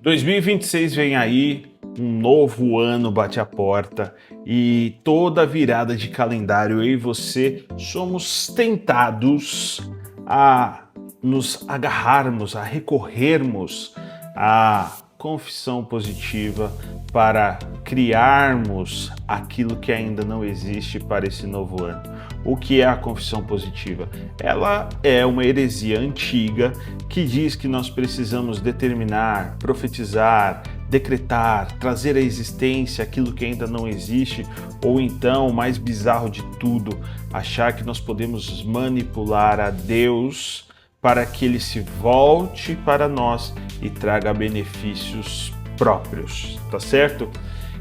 2026 vem aí, um novo ano bate a porta e toda virada de calendário eu e você somos tentados a nos agarrarmos, a recorrermos à confissão positiva para criarmos aquilo que ainda não existe para esse novo ano. O que é a confissão positiva? Ela é uma heresia antiga que diz que nós precisamos determinar, profetizar, decretar, trazer à existência aquilo que ainda não existe, ou então, o mais bizarro de tudo, achar que nós podemos manipular a Deus para que ele se volte para nós e traga benefícios próprios, tá certo?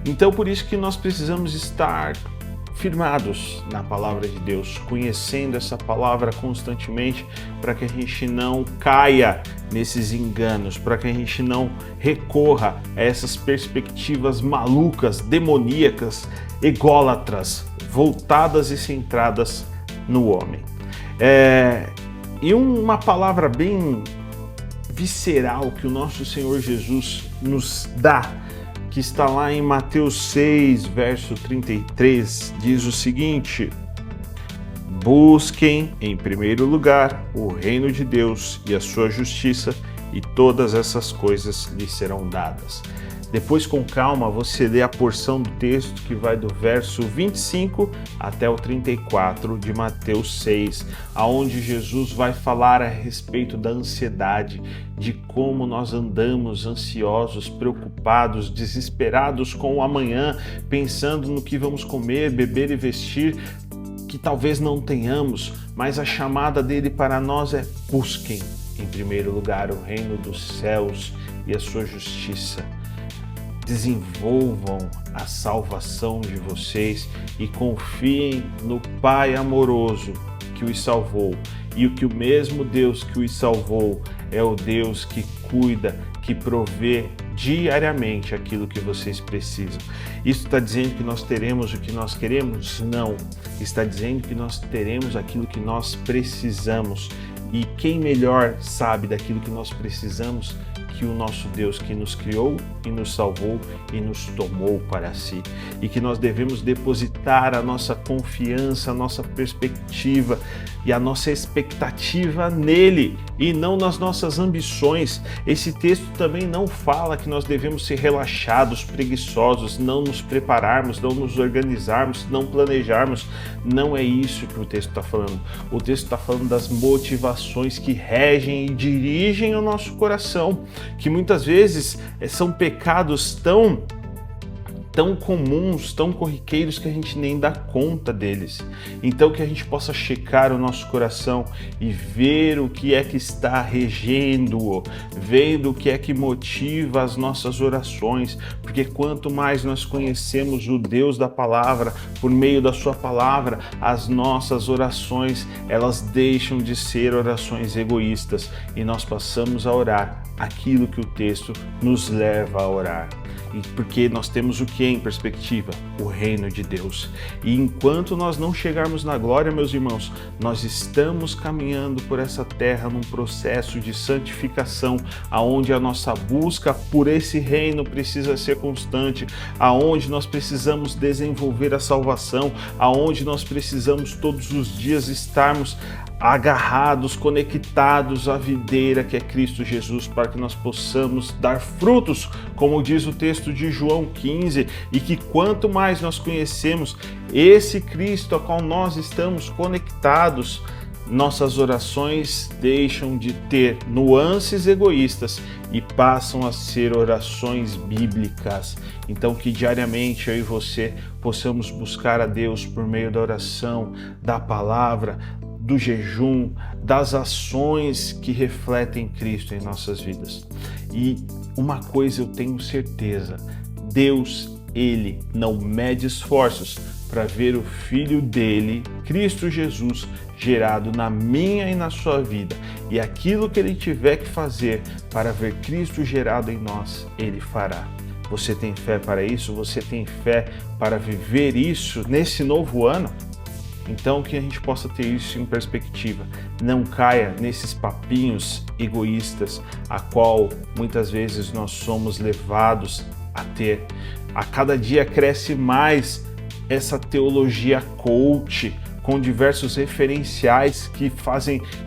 Então, por isso que nós precisamos estar firmados na palavra de Deus, conhecendo essa palavra constantemente, para que a gente não caia nesses enganos, para que a gente não recorra a essas perspectivas malucas, demoníacas, ególatras, voltadas e centradas no homem. E uma palavra bem visceral que o nosso Senhor Jesus nos dá, que está lá em Mateus 6, verso 33, diz o seguinte: busquem em primeiro lugar o reino de Deus e a sua justiça, e todas essas coisas lhes serão dadas. Depois, com calma, você lê a porção do texto que vai do verso 25 até o 34 de Mateus 6, aonde Jesus vai falar a respeito da ansiedade, de como nós andamos ansiosos, preocupados, desesperados com o amanhã, pensando no que vamos comer, beber e vestir, que talvez não tenhamos, mas a chamada dele para nós é: busquem em primeiro lugar o reino dos céus e a sua justiça. Desenvolvam a salvação de vocês e confiem no Pai amoroso que os salvou. E o mesmo Deus que os salvou é o Deus que cuida, que provê diariamente aquilo que vocês precisam. Isso está dizendo que nós teremos o que nós queremos? Não. Está dizendo que nós teremos aquilo que nós precisamos. E quem melhor sabe daquilo que nós precisamos que o nosso Deus, que nos criou e nos salvou e nos tomou para si, e que nós devemos depositar a nossa confiança, a nossa perspectiva e a nossa expectativa nele e não nas nossas ambições. Esse texto também não fala que nós devemos ser relaxados, preguiçosos, não nos prepararmos, não nos organizarmos, não planejarmos. Não é isso que o texto está falando. O texto está falando das motivações que regem e dirigem o nosso coração, que muitas vezes são pecados tão comuns, tão corriqueiros, que a gente nem dá conta deles. Então, que a gente possa checar o nosso coração e ver o que é que está regendo-o, vendo o que é que motiva as nossas orações, porque quanto mais nós conhecemos o Deus da palavra, por meio da sua palavra, as nossas orações, elas deixam de ser orações egoístas e nós passamos a orar aquilo que o texto nos leva a orar. E porque nós temos o que em perspectiva? O reino de Deus. E enquanto nós não chegarmos na glória, meus irmãos, nós estamos caminhando por essa terra num processo de santificação, aonde a nossa busca por esse reino precisa ser constante, aonde nós precisamos desenvolver a salvação, aonde nós precisamos todos os dias estarmos agarrados, conectados à videira que é Cristo Jesus, para que nós possamos dar frutos, como diz o texto de João 15, e que quanto mais nós conhecemos esse Cristo a qual nós estamos conectados, nossas orações deixam de ter nuances egoístas e passam a ser orações bíblicas. Então, que diariamente eu e você possamos buscar a Deus por meio da oração, da palavra, do jejum, das ações que refletem Cristo em nossas vidas. E uma coisa eu tenho certeza: Deus, Ele não mede esforços para ver o Filho dele, Cristo Jesus, gerado na minha e na sua vida. E aquilo que Ele tiver que fazer para ver Cristo gerado em nós, Ele fará. Você tem fé para isso? Você tem fé para viver isso nesse novo ano? Então que a gente possa ter isso em perspectiva. Não caia nesses papinhos egoístas a qual muitas vezes nós somos levados a ter. A cada dia cresce mais essa teologia coach, com diversos referenciais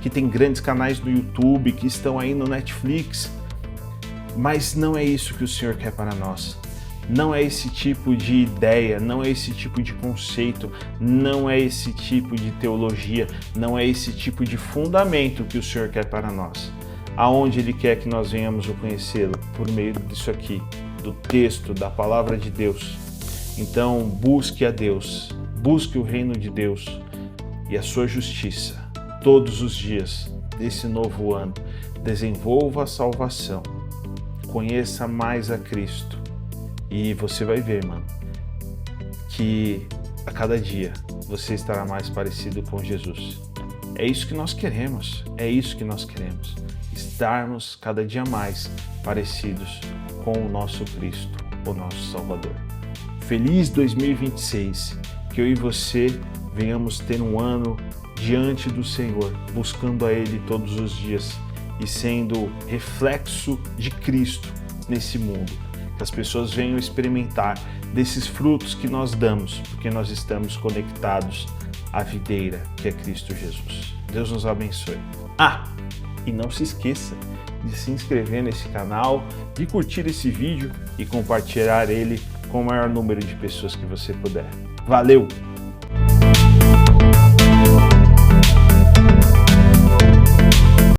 que tem grandes canais no YouTube, que estão aí no Netflix. Mas não é isso que o Senhor quer para nós. Não é esse tipo de ideia, não é esse tipo de conceito, não é esse tipo de teologia, não é esse tipo de fundamento que o Senhor quer para nós. Aonde Ele quer que nós venhamos a conhecê-lo? Por meio disso aqui, do texto, da palavra de Deus. Então, busque a Deus, busque o reino de Deus e a sua justiça todos os dias desse novo ano. Desenvolva a salvação, conheça mais a Cristo. E você vai ver, mano, que a cada dia você estará mais parecido com Jesus. É isso que nós queremos, estarmos cada dia mais parecidos com o nosso Cristo, o nosso Salvador. Feliz 2026, que eu e você venhamos ter um ano diante do Senhor, buscando a Ele todos os dias e sendo reflexo de Cristo nesse mundo. Que as pessoas venham experimentar desses frutos que nós damos, porque nós estamos conectados à videira, que é Cristo Jesus. Deus nos abençoe. E não se esqueça de se inscrever nesse canal, de curtir esse vídeo e compartilhar ele com o maior número de pessoas que você puder. Valeu!